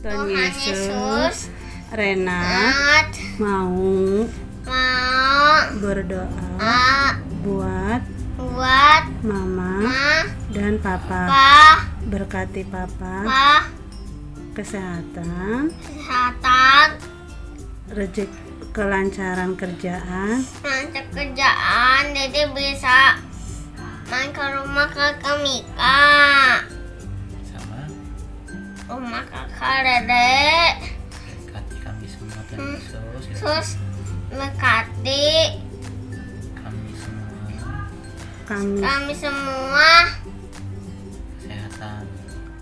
Tuhan Yesus, Rena mau berdoa buat Mama dan Papa. Berkati Papa kesehatan, rezeki, kelancaran kerjaan, jadi bisa main ke rumah kakak Mika, sama rumah kakak Dedek. berkati kami semua Tuhan Yesus. Terus berkati kami semua kami semua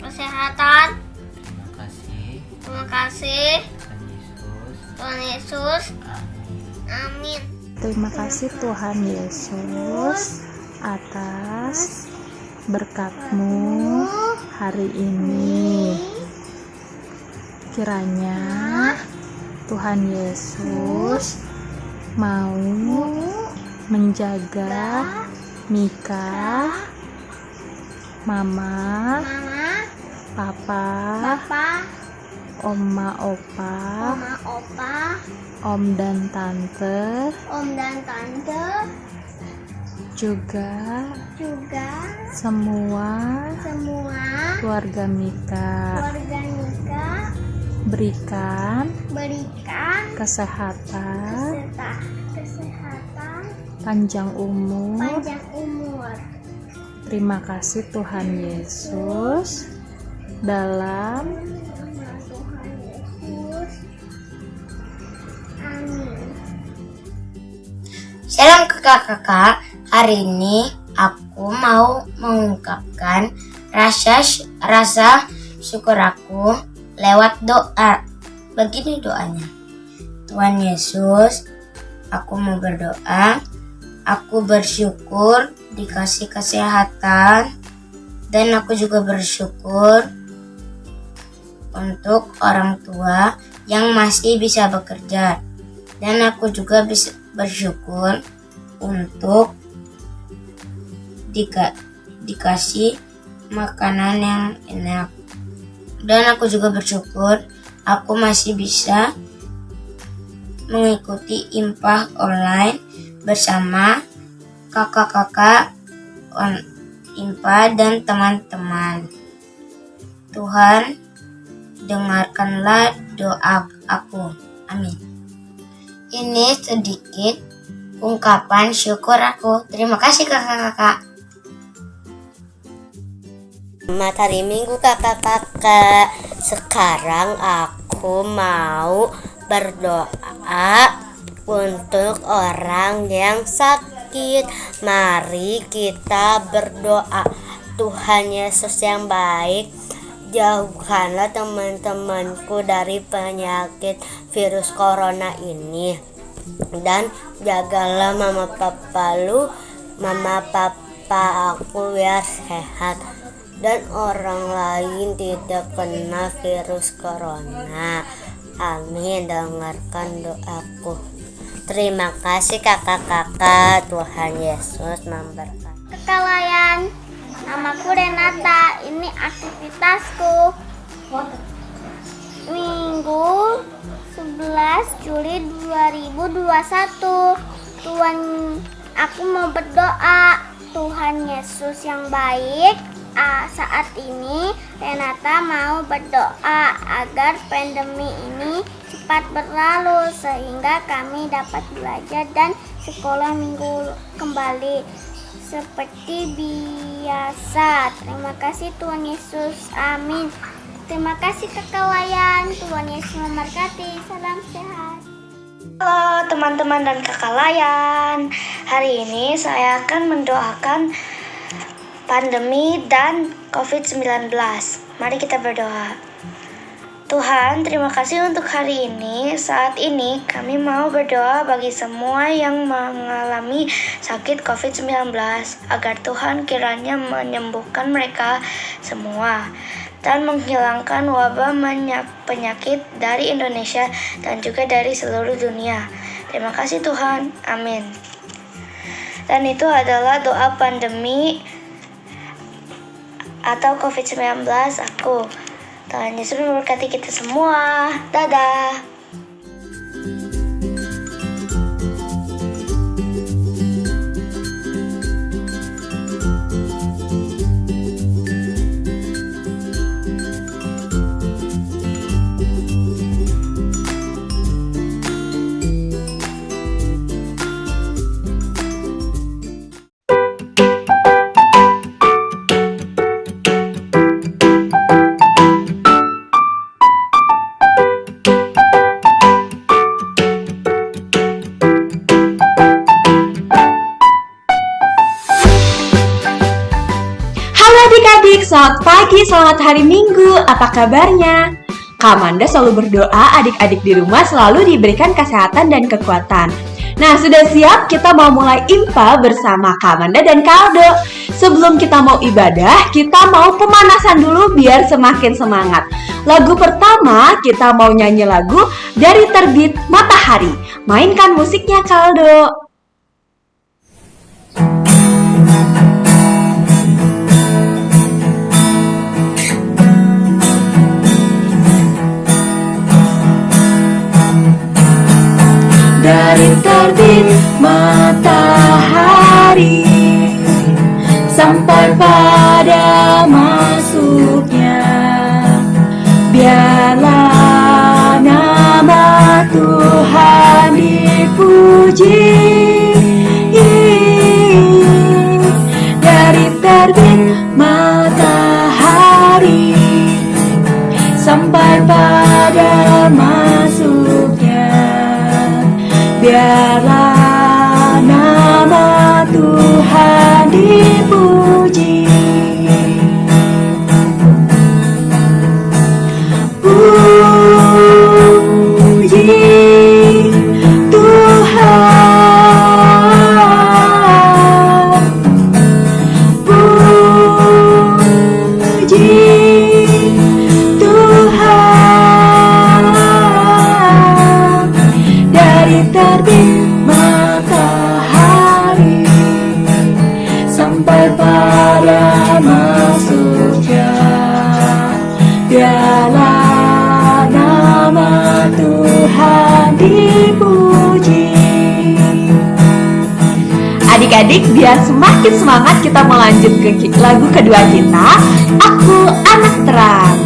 kesehatan. Terima kasih Terima kasih Tuhan Yesus. Tuhan Yesus. Amin. Amin. Terima kasih Tuhan Yesus atas berkat-Mu hari ini. Kiranya Tuhan Yesus mau menjaga Mika, Mama, Papa, Oma, Opa, Om dan Tante, juga semua keluarga Mika. Berikan kesehatan, panjang umur. Terima kasih Tuhan Yesus. Dalam Shalom kakak-kakak, hari ini aku mau mengungkapkan rasa syukur aku lewat doa. Begini doanya. Tuhan Yesus, aku mau berdoa. Aku bersyukur dikasih kesehatan, dan aku juga bersyukur untuk orang tua yang masih bisa bekerja. Dan aku juga bisa bersyukur untuk dikasih makanan yang enak. Dan aku juga bersyukur aku masih bisa mengikuti impah online bersama kakak-kakak impah dan teman-teman. Tuhan, dengarkanlah doa aku. Amin. Ini sedikit ungkapan syukur aku. Terima kasih kakak-kakak. Selamat hari Minggu kakak-kakak. Sekarang aku mau berdoa untuk orang yang sakit. Mari kita berdoa. Tuhan Yesus yang baik, jauhkanlah teman-temanku dari penyakit virus corona ini, dan jagalah mama papa aku biar sehat dan orang lain tidak kena virus corona. Amin. Dengarkan doaku. Terima kasih kakak-kakak. Tuhan Yesus memberkati. Kekalayan. Namaku Renata. Ini aktivitasku. Minggu 11 Juli 2021. Aku mau berdoa. Tuhan Yesus yang baik, saat ini Renata mau berdoa agar pandemi ini cepat berlalu sehingga kami dapat belajar dan sekolah minggu kembali seperti biasa. Terima kasih Tuhan Yesus. Amin. Terima kasih kakak Layan. Tuhan Yesus memberkati. Salam sehat. Halo teman-teman dan kakak Layan. Hari ini saya akan mendoakan pandemi dan COVID-19. Mari kita berdoa. Tuhan, terima kasih untuk hari ini. Saat ini kami mau berdoa bagi semua yang mengalami sakit COVID-19 agar Tuhan kiranya menyembuhkan mereka semua dan menghilangkan wabah penyakit dari Indonesia dan juga dari seluruh dunia. Terima kasih Tuhan. Amin. Dan itu adalah doa pandemi atau COVID-19 aku. Tuhan Yesus memberkati kita semua. Dadah. Adik-adik, selamat pagi, selamat hari Minggu. Apa kabarnya? Kak Amanda selalu berdoa adik-adik di rumah selalu diberikan kesehatan dan kekuatan. Nah, sudah siap? Kita mau mulai IMPA bersama Kak Amanda dan Kak Aldo. Sebelum kita mau ibadah, kita mau pemanasan dulu biar semakin semangat. Lagu pertama, kita mau nyanyi lagu Dari Terbit Matahari. Mainkan musiknya, Kak Aldo. Dari terbit matahari sampai pada masuknya, biarlah nama Tuhan dipuji. Dari terbit matahari sampai pada masuknya, biarlah nama Tuhan dipuji. Puji Tuhan, puji Tuhan. Dari terbit matahari sampai pada masuknya, biarlah nama Tuhan dipuji. Adik-adik, biar semakin semangat kita melanjut ke lagu kedua kita, Aku Anak Terang.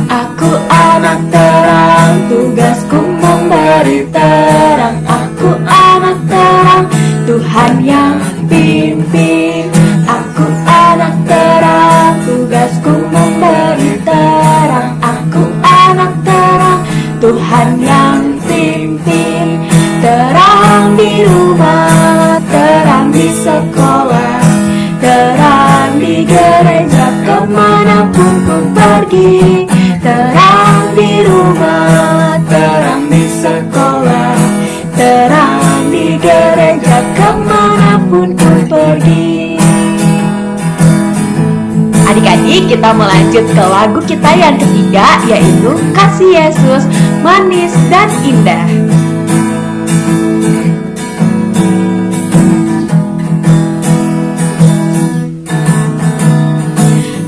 Aku anak terang, tugasku memberi terang. Aku anak terang, Tuhan yang pimpin. Aku anak terang, tugasku memberi terang. Aku anak terang, Tuhan yang pimpin. Terang di rumah, terang di sekolah, terang di gereja, kemanapun ku pergi. Terang di rumah, terang di sekolah, terang di gereja, kemanapun ku pergi. Adik-adik, kita melanjut ke lagu kita yang ketiga, yaitu Kasih Yesus Manis dan Indah.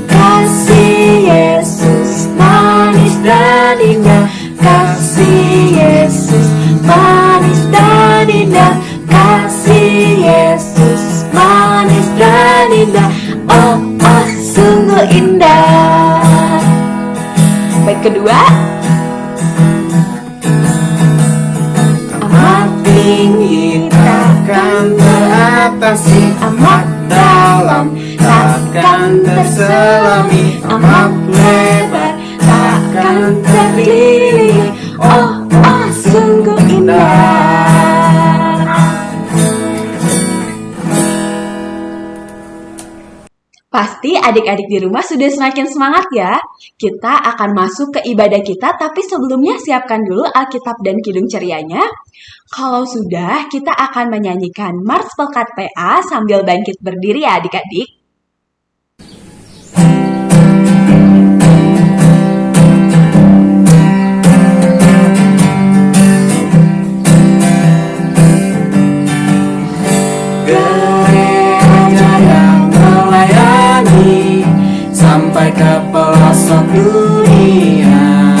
Kasih Yesus manis dan indah, kasih Yesus manis dan indah, kasih Yesus manis dan indah. Oh, oh, sungguh indah. Baik, kedua. Amat tinggi takkan teratasi, amat dalam takkan terselami, amat lebar takkan terlili. Oh, oh, sungguh indah. Pasti adik-adik di rumah sudah semakin semangat ya. Kita akan masuk ke ibadah kita, tapi sebelumnya siapkan dulu Alkitab dan Kidung Cerianya. Kalau sudah, kita akan menyanyikan Mars Pelkat PA sambil bangkit berdiri ya adik-adik. ke pelosok dunia,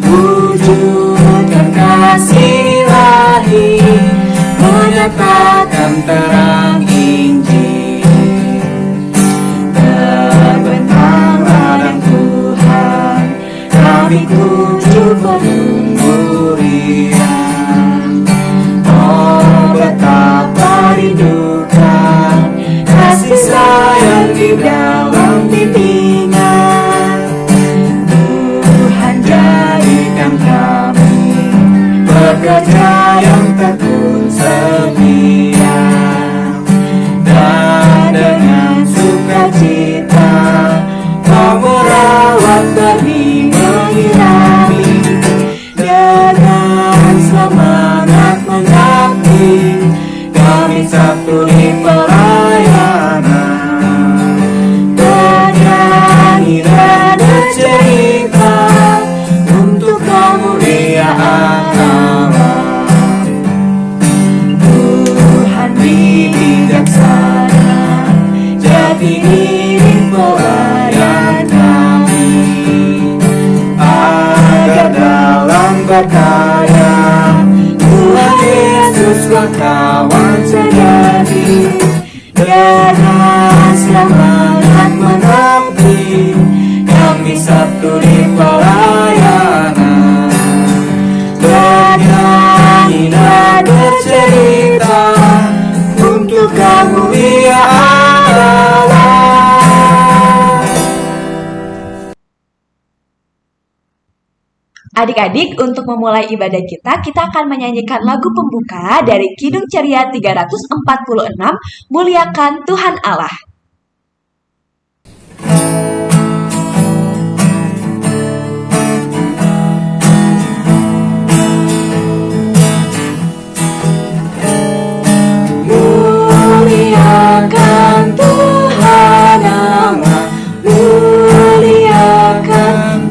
wujudkan kasih ilahi, menyatakan terang Injil. Terbentanglah dan Tuhan, kami tuju penuh riang. Oh, betapa rindukan kasih sayang di dalam bimbingan. Tuhan jadikan kami pekerja yang tekun setia, dan dengan sukacita Kau merawat benih menyirami, dengan semangat mengabdi kami santuni pelayanan. Bernyanyi dan bercerita untuk kemuliaan Allah. Tuhan bijaksana, jati diri pelayan kami, agar dalam berkarya Tuhan Yesuslah kawan sejati. Dengan semangat mengabdi kami satu di pelayanan. Bernyanyi dan bercerita untuk kemuliaan Allah. Adik-adik, untuk memulai ibadah kita akan menyanyikan lagu pembuka dari Kidung Ceria 346, Muliakan Tuhan Allah. Muliakan Tuhan Allah, muliakan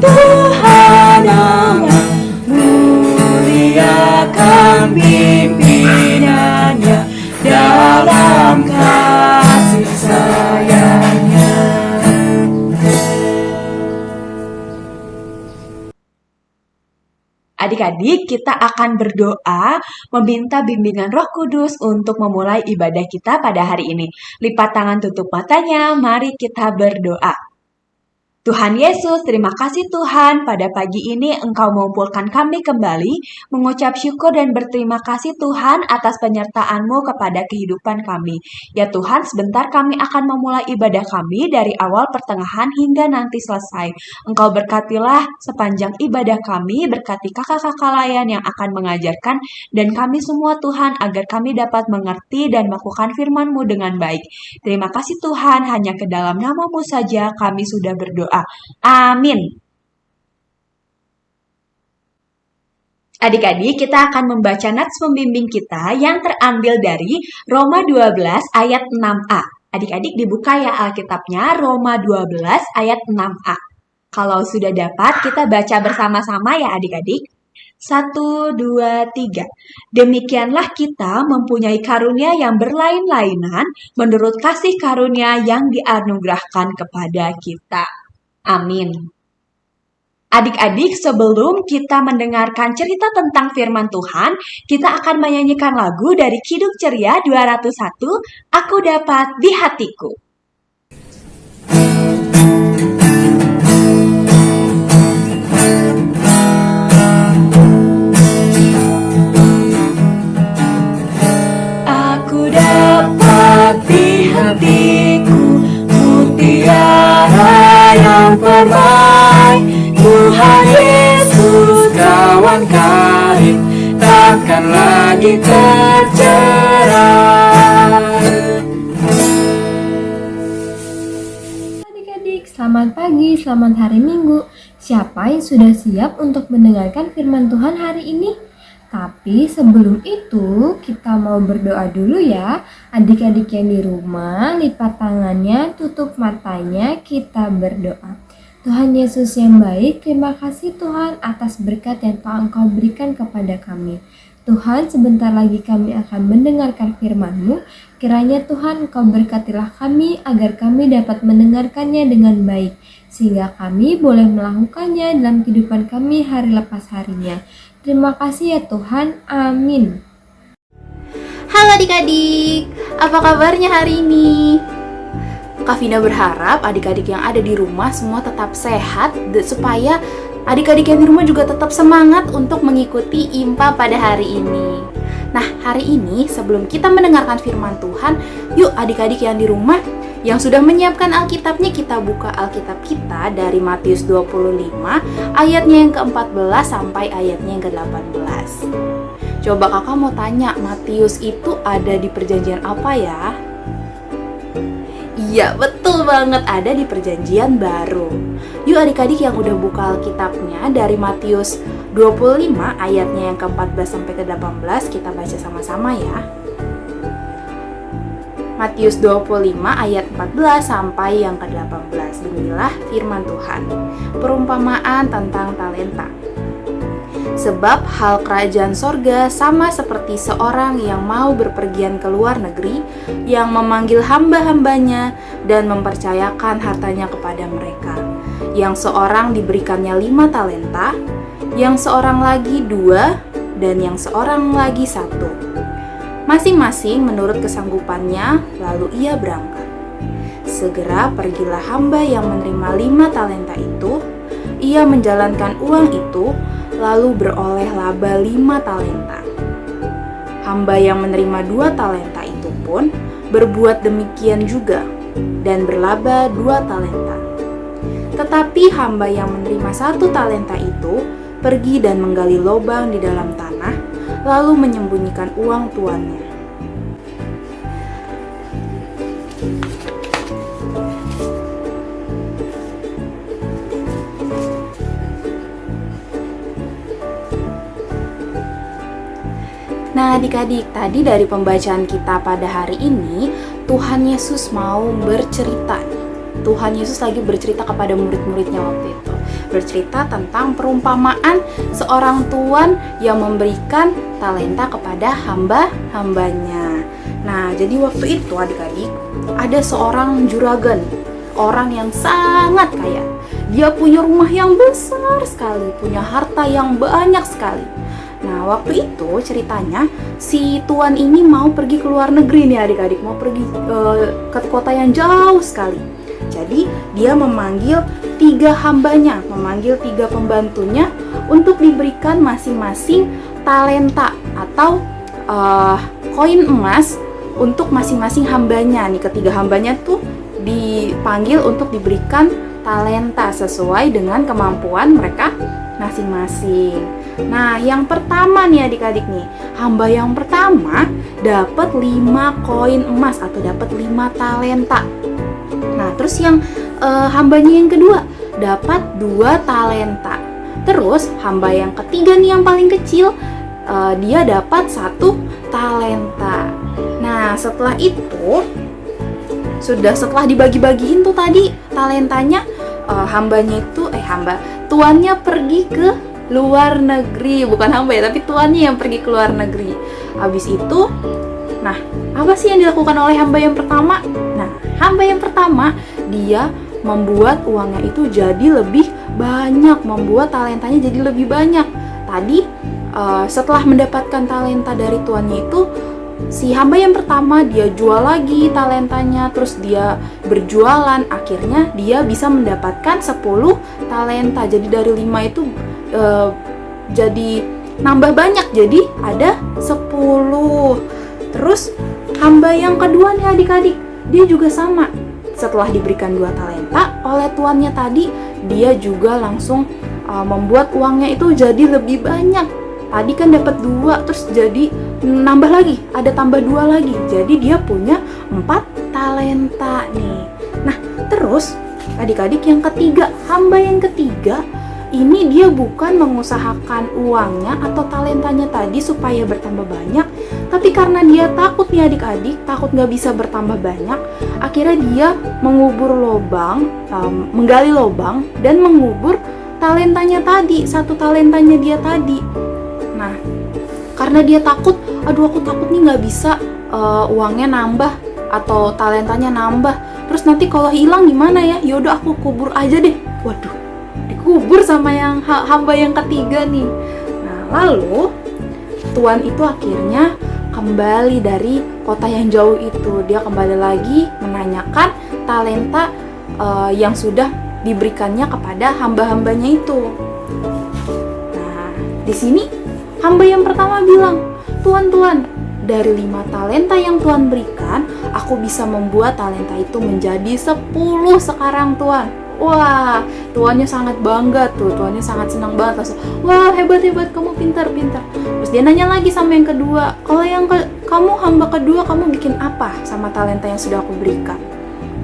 Tuhan Allah, muliakan pimpinannya dalam kasih sayangnya. Adik-adik, kita akan berdoa meminta bimbingan Roh Kudus untuk memulai ibadah kita pada hari ini. Lipat tangan, tutup matanya, mari kita berdoa. Tuhan Yesus, terima kasih Tuhan, pada pagi ini Engkau mengumpulkan kami kembali, mengucap syukur dan berterima kasih Tuhan atas penyertaan-Mu kepada kehidupan kami. Ya Tuhan, sebentar kami akan memulai ibadah kami dari awal, pertengahan, hingga nanti selesai. Engkau berkatilah sepanjang ibadah kami, berkati kakak-kakak layan yang akan mengajarkan, dan kami semua Tuhan, agar kami dapat mengerti dan melakukan firman-Mu dengan baik. Terima kasih Tuhan, hanya ke dalam nama-Mu saja kami sudah berdoa. Amin. Adik-adik, kita akan membaca nats pembimbing kita yang terambil dari Roma 12 ayat 6a. Adik-adik dibuka ya Alkitabnya, Roma 12 ayat 6a. Kalau sudah dapat, kita baca bersama-sama ya adik-adik. 1, 2, 3. Demikianlah kita mempunyai karunia yang berlain-lainan menurut kasih karunia yang dianugerahkan kepada kita. Amin. Adik-adik, sebelum kita mendengarkan cerita tentang firman Tuhan, kita akan menyanyikan lagu dari Kidung Ceria 201, Aku Dapat di Hatiku. Aku dapat di hatiku mutiara yang permai, Tuhan Yesus kawan karib, takkan lagi tercerai. Adik-adik, selamat pagi, selamat hari Minggu. Siapa yang sudah siap untuk mendengarkan firman Tuhan hari ini? Tapi sebelum itu, kita mau berdoa dulu ya. Adik-adik yang di rumah, lipat tangannya, tutup matanya, kita berdoa. Tuhan Yesus yang baik, terima kasih Tuhan atas berkat yang telah Engkau berikan kepada kami. Tuhan, sebentar lagi kami akan mendengarkan firman-Mu. Kiranya Tuhan Engkau berkatilah kami agar kami dapat mendengarkannya dengan baik, sehingga kami boleh melakukannya dalam kehidupan kami hari lepas harinya. Terima kasih ya Tuhan. Amin. Halo adik-adik, apa kabarnya hari ini? Kak Vina berharap adik-adik yang ada di rumah semua tetap sehat supaya adik-adik yang di rumah juga tetap semangat untuk mengikuti IMPA pada hari ini. Nah, hari ini sebelum kita mendengarkan firman Tuhan, yuk adik-adik yang di rumah yang sudah menyiapkan Alkitabnya, kita buka Alkitab kita dari Matius 25 ayatnya yang ke-14 sampai ayatnya yang ke-18. Coba kakak mau tanya, Matius itu ada di perjanjian apa ya? Iya, betul banget, ada di perjanjian baru. Yuk adik-adik yang udah buka Alkitabnya dari Matius 25 ayatnya yang ke-14 sampai ke-18, kita baca sama-sama ya. Matius 25 ayat 14 sampai yang ke-18. Beginilah firman Tuhan. Perumpamaan tentang talenta. Sebab hal kerajaan sorga sama seperti seorang yang mau berpergian ke luar negeri, yang memanggil hamba-hambanya dan mempercayakan hartanya kepada mereka. Yang seorang diberikannya 5 talenta, yang seorang lagi 2, dan yang seorang lagi 1. Masing-masing menurut kesanggupannya, lalu ia berangkat. Segera pergilah hamba yang menerima 5 talenta itu. Ia menjalankan uang itu, lalu beroleh laba 5 talenta. Hamba yang menerima 2 talenta itu pun berbuat demikian juga, dan berlaba 2 talenta. Tetapi hamba yang menerima 1 talenta itu pergi dan menggali lubang di dalam tanah, lalu menyembunyikan uang tuannya. Nah adik-adik, tadi dari pembacaan kita pada hari ini, Tuhan Yesus mau bercerita. Tuhan Yesus lagi bercerita kepada murid-muridnya waktu itu. Bercerita tentang perumpamaan seorang tuan yang memberikan talenta kepada hamba-hambanya. Nah, jadi waktu itu adik-adik, ada seorang juragan, orang yang sangat kaya. Dia punya rumah yang besar sekali, punya harta yang banyak sekali. Nah, waktu itu ceritanya si tuan ini mau pergi ke luar negeri nih adik-adik, mau pergi ke kota yang jauh sekali. Jadi dia memanggil 3 hambanya, memanggil 3 pembantunya untuk diberikan masing-masing talenta atau koin emas untuk masing-masing hambanya. Nih ketiga hambanya tuh dipanggil untuk diberikan talenta sesuai dengan kemampuan mereka masing-masing. Nah, yang pertama nih adik-adik nih, hamba yang pertama dapat 5 koin emas atau dapat 5 talenta. Nah, terus yang hambanya yang kedua dapat 2 talenta. Terus hamba yang ketiga nih yang paling kecil, dia dapat 1 talenta. Nah, setelah itu setelah dibagi-bagiin tuh tadi talentanya, tuannya pergi ke luar negeri. Bukan hamba ya, tapi tuannya yang pergi ke luar negeri. Habis itu, nah, apa sih yang dilakukan oleh hamba yang pertama? Nah, hamba yang pertama dia membuat uangnya itu jadi lebih banyak, membuat talentanya jadi lebih banyak. Tadi setelah mendapatkan talenta dari tuannya itu, si hamba yang pertama dia jual lagi talentanya, terus dia berjualan, akhirnya dia bisa mendapatkan 10 talenta. Jadi dari 5 itu jadi nambah banyak, jadi ada 10. Terus hamba yang kedua nih adik-adik, dia juga sama. Setelah diberikan 2 talenta oleh tuannya tadi, dia juga langsung membuat uangnya itu jadi lebih banyak. Tadi kan dapat 2, terus jadi nambah lagi, ada tambah 2 lagi. Jadi dia punya 4 talenta nih. Nah, terus adik-adik yang ketiga, hamba yang ketiga ini dia bukan mengusahakan uangnya atau talentanya tadi supaya bertambah banyak, tapi karena dia takut nih adik-adik, takut nggak bisa bertambah banyak, akhirnya dia mengubur lubang, menggali lubang dan mengubur talentanya tadi, satu talentanya dia tadi. Nah, karena dia takut, aduh aku takut nih nggak bisa uangnya nambah atau talentanya nambah, terus nanti kalau hilang gimana ya? Yaudah aku kubur aja deh. Waduh, dikubur sama yang hamba yang ketiga nih. Nah, lalu Tuan itu akhirnya kembali dari kota yang jauh itu. Dia kembali lagi menanyakan talenta yang sudah diberikannya kepada hamba-hambanya itu. Nah, di sini hamba yang pertama bilang, Tuan, dari 5 talenta yang Tuan berikan, aku bisa membuat talenta itu menjadi 10 sekarang, Tuan. Wah, tuannya sangat bangga tuh, tuannya sangat senang banget langsung. Wah, hebat, kamu pintar. Terus dia nanya lagi sama yang kedua, kalau kamu hamba kedua, kamu bikin apa sama talenta yang sudah aku berikan?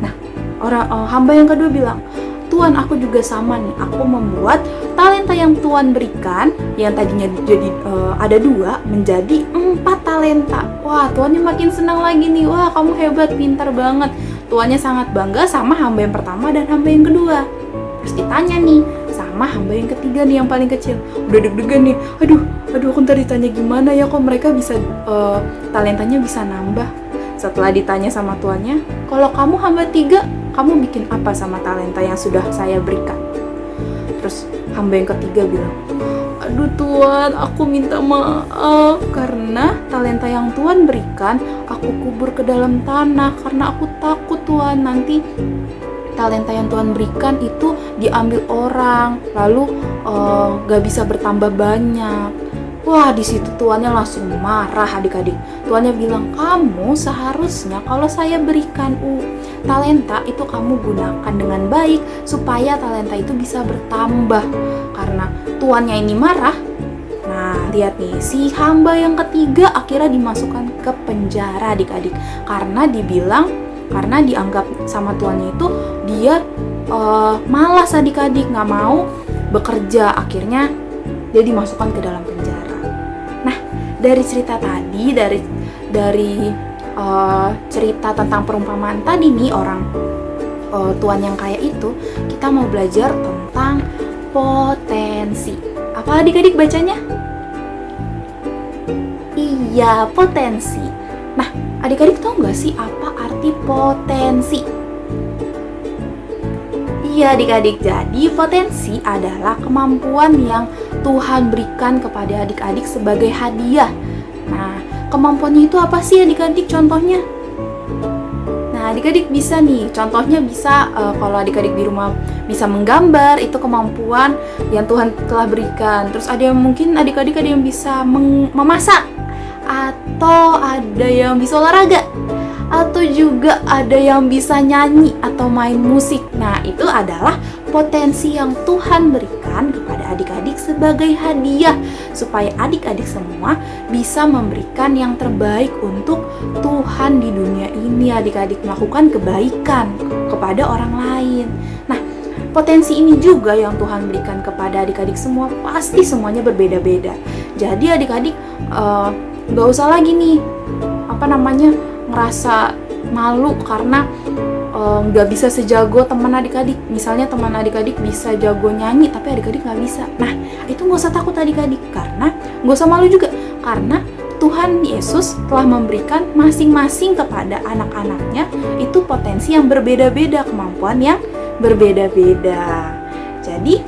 Nah, hamba yang kedua bilang, Tuan, aku juga sama nih, aku membuat talenta yang Tuan berikan, yang tadinya jadi ada 2, menjadi 4 talenta. Wah, tuannya makin senang lagi nih, wah kamu hebat, pintar banget. Tuannya sangat bangga sama hamba yang pertama dan hamba yang kedua. Terus ditanya nih sama hamba yang ketiga nih, yang paling kecil. Udah deg-degan nih, aduh aku ntar ditanya gimana ya, kok mereka bisa talentanya bisa nambah. Setelah ditanya sama tuannya, kalau kamu hamba 3, kamu bikin apa sama talenta yang sudah saya berikan? Terus hamba yang ketiga bilang, aduh Tuan, aku minta maaf karena talenta yang Tuan berikan aku kubur ke dalam tanah karena aku takut Tuan nanti talenta yang Tuan berikan itu diambil orang, lalu gak bisa bertambah banyak. Wah, di situ tuannya langsung marah adik-adik. Tuannya bilang, kamu seharusnya kalau saya berikan talenta itu kamu gunakan dengan baik supaya talenta itu bisa bertambah. Karena tuannya ini marah. Nah, lihat nih, si hamba yang ketiga akhirnya dimasukkan ke penjara adik-adik. Karena dianggap sama tuannya itu dia malas adik-adik, nggak mau bekerja. Akhirnya dia dimasukkan ke dalam penjara. Nah, dari cerita tadi, dari cerita tentang perumpamaan tadi nih, orang tuan yang kaya itu, kita mau belajar tentang potensi. Apa adik-adik bacanya? Iya, potensi. Nah, adik-adik tahu nggak sih apa arti potensi? Iya adik-adik, jadi potensi adalah kemampuan yang Tuhan berikan kepada adik-adik sebagai hadiah. Nah, kemampuannya itu apa sih adik-adik contohnya? Nah, adik-adik bisa nih, contohnya bisa kalau adik-adik di rumah bisa menggambar, itu kemampuan yang Tuhan telah berikan. Terus ada yang mungkin adik-adik ada yang bisa memasak, atau ada yang bisa olahraga, atau juga ada yang bisa nyanyi atau main musik. Nah, itu adalah potensi yang Tuhan berikan kepada adik-adik sebagai hadiah supaya adik-adik semua bisa memberikan yang terbaik untuk Tuhan di dunia ini. Adik-adik melakukan kebaikan kepada orang lain. Nah, potensi ini juga yang Tuhan berikan kepada adik-adik semua, pasti semuanya berbeda-beda. Jadi adik-adik gak usah lagi nih ngerasa malu karena nggak bisa sejago teman adik-adik. Misalnya teman adik-adik bisa jago nyanyi tapi adik-adik nggak bisa. Nah, itu nggak usah takut adik-adik, karena nggak usah malu juga, karena Tuhan Yesus telah memberikan masing-masing kepada anak-anaknya itu potensi yang berbeda-beda, kemampuan yang berbeda-beda. Jadi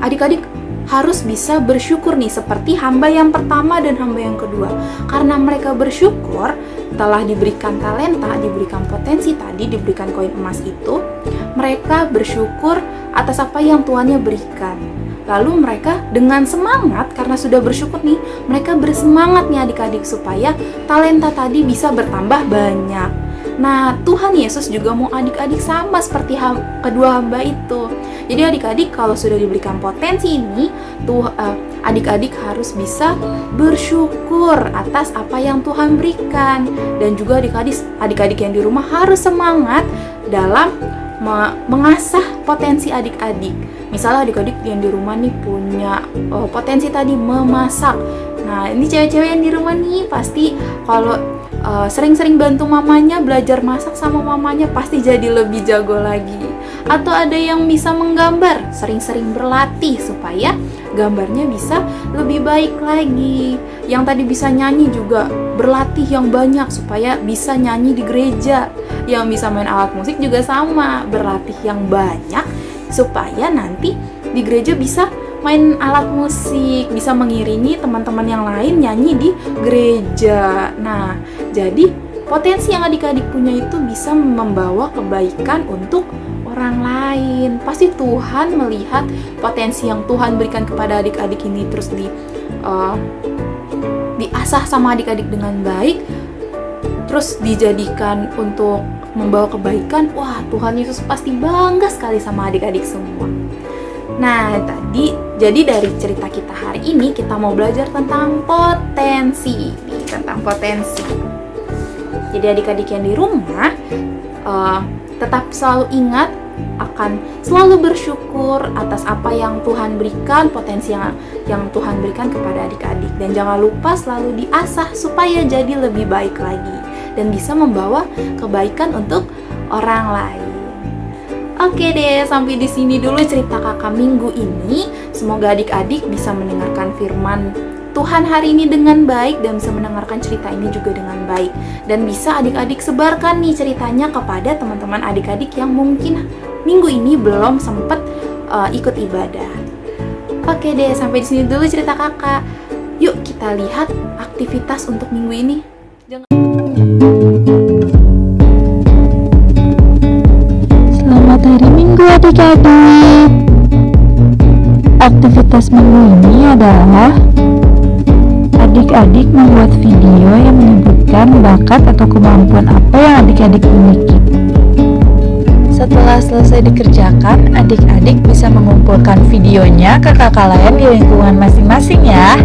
adik-adik harus bisa bersyukur nih, seperti hamba yang pertama dan hamba yang kedua. Karena mereka bersyukur telah diberikan talenta, diberikan potensi tadi, diberikan koin emas itu, mereka bersyukur atas apa yang tuannya berikan. Lalu mereka dengan semangat, karena sudah bersyukur nih, mereka bersemangat nih adik-adik supaya talenta tadi bisa bertambah banyak. Nah, Tuhan Yesus juga mau adik-adik sama seperti kedua hamba itu. Jadi adik-adik kalau sudah diberikan potensi ini, adik-adik harus bisa bersyukur atas apa yang Tuhan berikan. Dan juga adik-adik yang di rumah harus semangat dalam mengasah potensi adik-adik. Misalnya adik-adik yang di rumah nih punya potensi tadi memasak. Nah, ini cewek-cewek yang di rumah nih pasti kalau sering-sering bantu mamanya, belajar masak sama mamanya, pasti jadi lebih jago lagi. Atau ada yang bisa menggambar, sering-sering berlatih supaya gambarnya bisa lebih baik lagi. Yang tadi bisa nyanyi juga berlatih yang banyak supaya bisa nyanyi di gereja. Yang bisa main alat musik juga sama, berlatih yang banyak supaya nanti di gereja bisa main alat musik, bisa mengiringi teman-teman yang lain nyanyi di gereja. Nah, jadi potensi yang adik-adik punya itu bisa membawa kebaikan untuk orang lain. Pasti Tuhan melihat potensi yang Tuhan berikan kepada adik-adik ini terus diasah sama adik-adik dengan baik, terus dijadikan untuk membawa kebaikan. Wah, Tuhan Yesus pasti bangga sekali sama adik-adik semua. Nah, jadi dari cerita kita hari ini kita mau belajar tentang potensi. Jadi adik-adik yang di rumah tetap selalu ingat akan selalu bersyukur atas apa yang Tuhan berikan, potensi yang Tuhan berikan kepada adik-adik, dan jangan lupa selalu diasah supaya jadi lebih baik lagi dan bisa membawa kebaikan untuk orang lain. Oke deh, sampai di sini dulu cerita kakak minggu ini. Semoga adik-adik bisa mendengarkan firman Tuhan hari ini dengan baik dan bisa mendengarkan cerita ini juga dengan baik. Dan bisa adik-adik sebarkan nih ceritanya kepada teman-teman adik-adik yang mungkin minggu ini belum sempat ikut ibadah. Oke deh, sampai di sini dulu cerita kakak. Yuk kita lihat aktivitas untuk minggu ini. Selamat hari Minggu adik-adik. Aktivitas minggu ini adalah adik-adik membuat video yang menyebutkan bakat atau kemampuan apa yang adik-adik miliki. Setelah selesai dikerjakan, adik-adik bisa mengumpulkan videonya ke kakak lain di lingkungan masing-masing ya.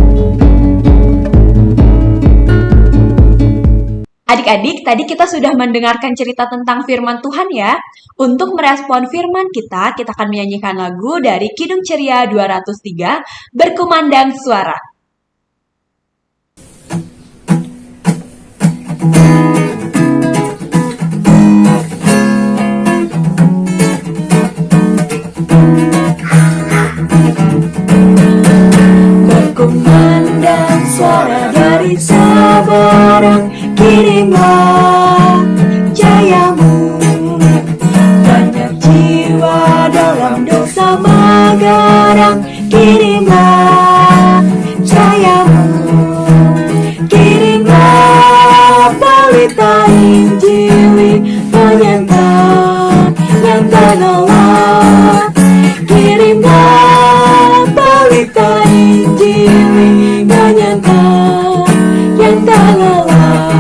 Adik-adik, tadi kita sudah mendengarkan cerita tentang firman Tuhan ya. Untuk merespon firman kita akan menyanyikan lagu dari Kidung Ceria 203, Berkumandang Suara. Berkumandang suara dari Sabarang, kirimlah jayamu. Banyak jiwa dalam dosa Magarang, kirimlah jayamu. Kirimlah berita Injili penyata yang ternolak. Kirimlah berita Injili penyata yang ternolak.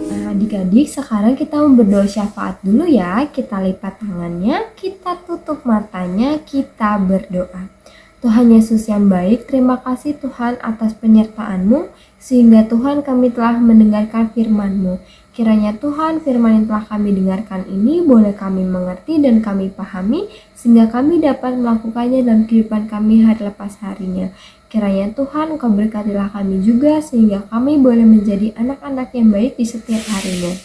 Nah, adik-adik, sekarang kita mau berdoa syafaat dulu ya. Kita lipat tangannya, kita tutup matanya, kita berdoa. Tuhan Yesus yang baik, terima kasih Tuhan atas penyertaan-Mu, sehingga Tuhan kami telah mendengarkan firman-Mu. Kiranya Tuhan firman yang telah kami dengarkan ini boleh kami mengerti dan kami pahami, sehingga kami dapat melakukannya dalam kehidupan kami hari lepas harinya. Kiranya Tuhan Engkau berkatilah kami juga, sehingga kami boleh menjadi anak-anak yang baik di setiap harinya.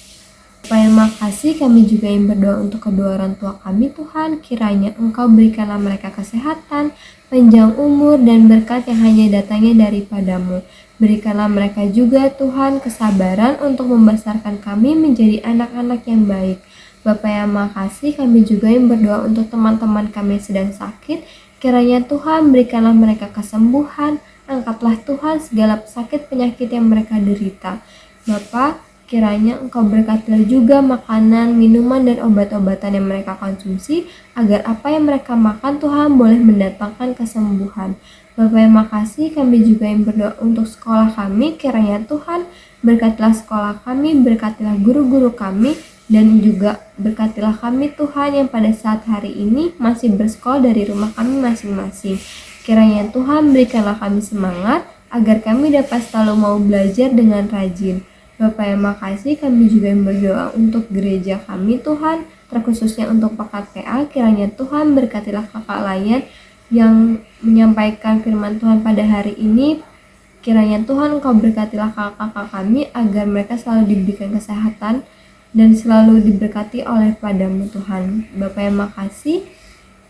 Terima kasih, kami juga ingin berdoa untuk kedua orang tua kami Tuhan. Kiranya Engkau berikanlah mereka kesehatan, panjang umur, dan berkat yang hanya datangnya daripada-Mu. Berikanlah mereka juga Tuhan kesabaran untuk membesarkan kami menjadi anak-anak yang baik. Bapa yang makasih, kami juga ingin berdoa untuk teman-teman kami yang sedang sakit. Kiranya Tuhan berikanlah mereka kesembuhan. Angkatlah Tuhan segala sakit penyakit yang mereka derita. Bapa, kiranya Engkau berkatilah juga makanan, minuman, dan obat-obatan yang mereka konsumsi, agar apa yang mereka makan Tuhan boleh mendatangkan kesembuhan. Bapa yang makasih, kami juga yang berdoa untuk sekolah kami. Kiranya Tuhan berkatilah sekolah kami, berkatilah guru-guru kami, dan juga berkatilah kami Tuhan yang pada saat hari ini masih bersekolah dari rumah kami masing-masing. Kiranya Tuhan berikanlah kami semangat, agar kami dapat selalu mau belajar dengan rajin. Bapa yang makasih, kami juga berdoa untuk gereja kami Tuhan, terkhususnya untuk Pekat PA. Kiranya Tuhan berkatilah kakak Layan yang menyampaikan firman Tuhan pada hari ini. Kiranya Tuhan Engkau berkatilah kakak-kakak kami agar mereka selalu diberikan kesehatan dan selalu diberkati oleh padamu Tuhan. Bapa yang makasih,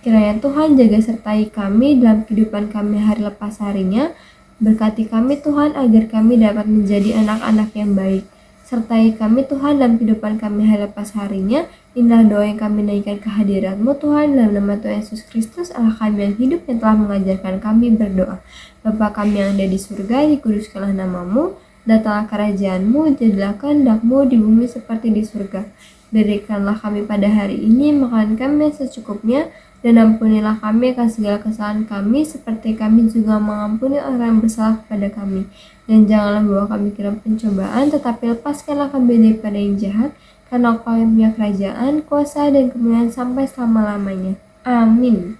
kiranya Tuhan jaga sertai kami dalam kehidupan kami hari lepas harinya. Berkati kami Tuhan agar kami dapat menjadi anak-anak yang baik. Sertai kami Tuhan dalam kehidupan kami hari lepas harinya. Inilah doa yang kami naikkan kehadirat-Mu Tuhan, dalam nama Tuhan Yesus Kristus, Allah kami yang hidup yang telah mengajarkan kami berdoa. Bapa kami yang ada di surga, dikuduskanlah nama-Mu, datanglah kerajaan-Mu, jadilah kehendak-Mu di bumi seperti di surga. Berikanlah kami pada hari ini makanan kami yang secukupnya, dan ampunilah kami akan segala kesalahan kami, seperti kami juga mengampuni orang yang bersalah kepada kami. Dan janganlah bawa kami ke dalam pencobaan, tetapi lepaskanlah kami daripada yang jahat, karena Engkau yang punya kerajaan, kuasa, dan kemuliaan sampai selama-lamanya. Amin.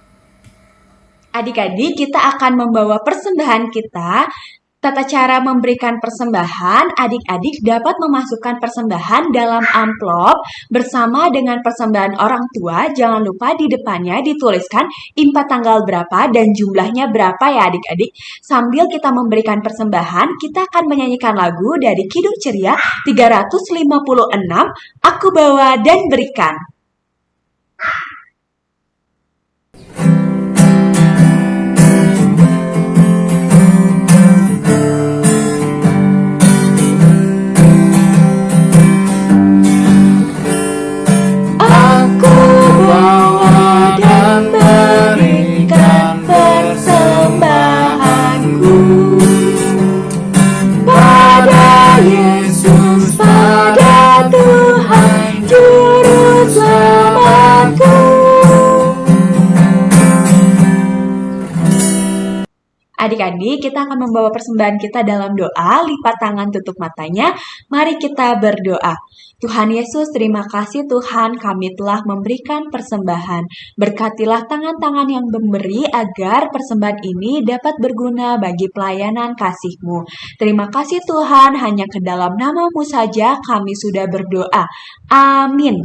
Adik-adik, kita akan membawa persembahan kita. Tata cara memberikan persembahan, adik-adik dapat memasukkan persembahan dalam amplop bersama dengan persembahan orang tua. Jangan lupa di depannya dituliskan impak tanggal berapa dan jumlahnya berapa ya adik-adik. Sambil kita memberikan persembahan, kita akan menyanyikan lagu dari Kidung Ceria 356, Aku Bawa dan Berikan. Adik-adik, kita akan membawa persembahan kita dalam doa, lipat tangan tutup matanya. Mari kita berdoa. Tuhan Yesus, terima kasih Tuhan, kami telah memberikan persembahan. Berkatilah tangan-tangan yang memberi agar persembahan ini dapat berguna bagi pelayanan kasih-Mu. Terima kasih Tuhan, hanya ke dalam nama-Mu saja kami sudah berdoa. Amin.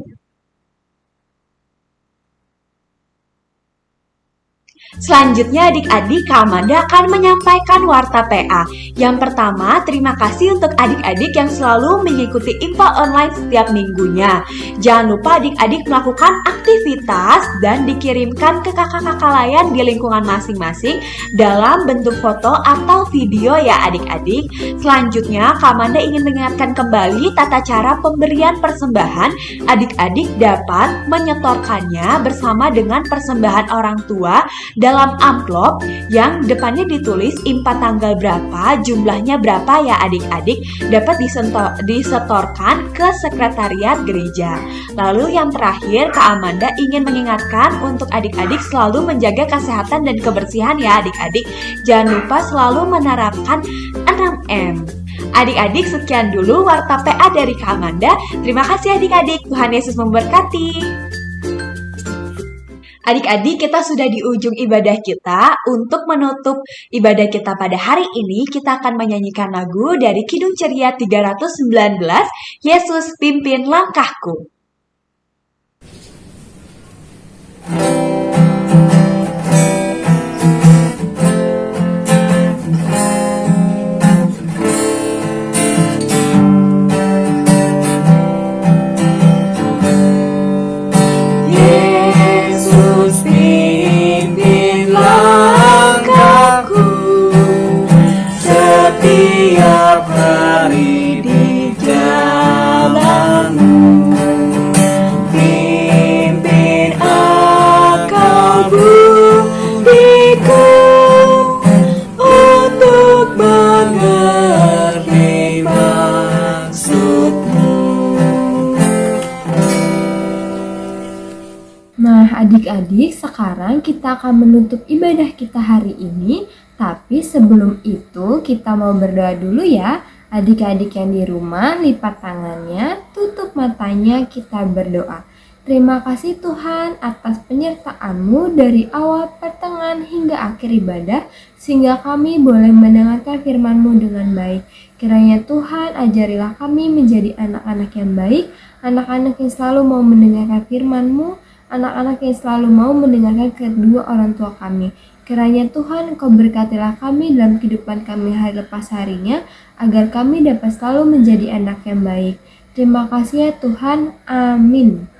Selanjutnya adik-adik, Kak Amanda akan menyampaikan warta PA. Yang pertama, terima kasih untuk adik-adik yang selalu mengikuti info online setiap minggunya. Jangan lupa adik-adik melakukan aktivitas dan dikirimkan ke kakak-kakak layan di lingkungan masing-masing dalam bentuk foto atau video ya adik-adik. Selanjutnya, Kak Amanda ingin mengingatkan kembali tata cara pemberian persembahan. Adik-adik dapat menyetorkannya bersama dengan persembahan orang tua dalam amplop yang depannya ditulis impak tanggal berapa, jumlahnya berapa ya adik-adik, dapat disetorkan ke sekretariat gereja. Lalu yang terakhir, Kak Amanda ingin mengingatkan untuk adik-adik selalu menjaga kesehatan dan kebersihan ya adik-adik. Jangan lupa selalu menerapkan 6M. Adik-adik, sekian dulu warta PA dari Kak Amanda. Terima kasih adik-adik, Tuhan Yesus memberkati. Adik-adik, kita sudah di ujung ibadah kita. Untuk menutup ibadah kita pada hari ini, kita akan menyanyikan lagu dari Kidung Ceria 319, Yesus Pimpin Langkahku. Setiap hari di jalanmu, pimpin akal budiku untuk mengerti maksudmu. Nah, adik-adik, sekarang kita akan menutup ibadah kita hari ini. Tapi sebelum itu kita mau berdoa dulu ya. Adik-adik yang di rumah, lipat tangannya, tutup matanya, kita berdoa. Terima kasih Tuhan atas penyertaan-Mu dari awal, pertengahan, Tuhan hingga akhir ibadah, sehingga kami boleh mendengarkan firman-Mu dengan baik. Kiranya Tuhan ajarilah kami menjadi anak-anak yang baik, anak-anak yang selalu mau mendengarkan firman-Mu, anak-anak yang selalu mau mendengarkan kedua orang tua kami. Kiranya Tuhan Engkau berkatilah kami dalam kehidupan kami hari lepas harinya, agar kami dapat selalu menjadi anak yang baik. Terima kasih ya Tuhan. Amin.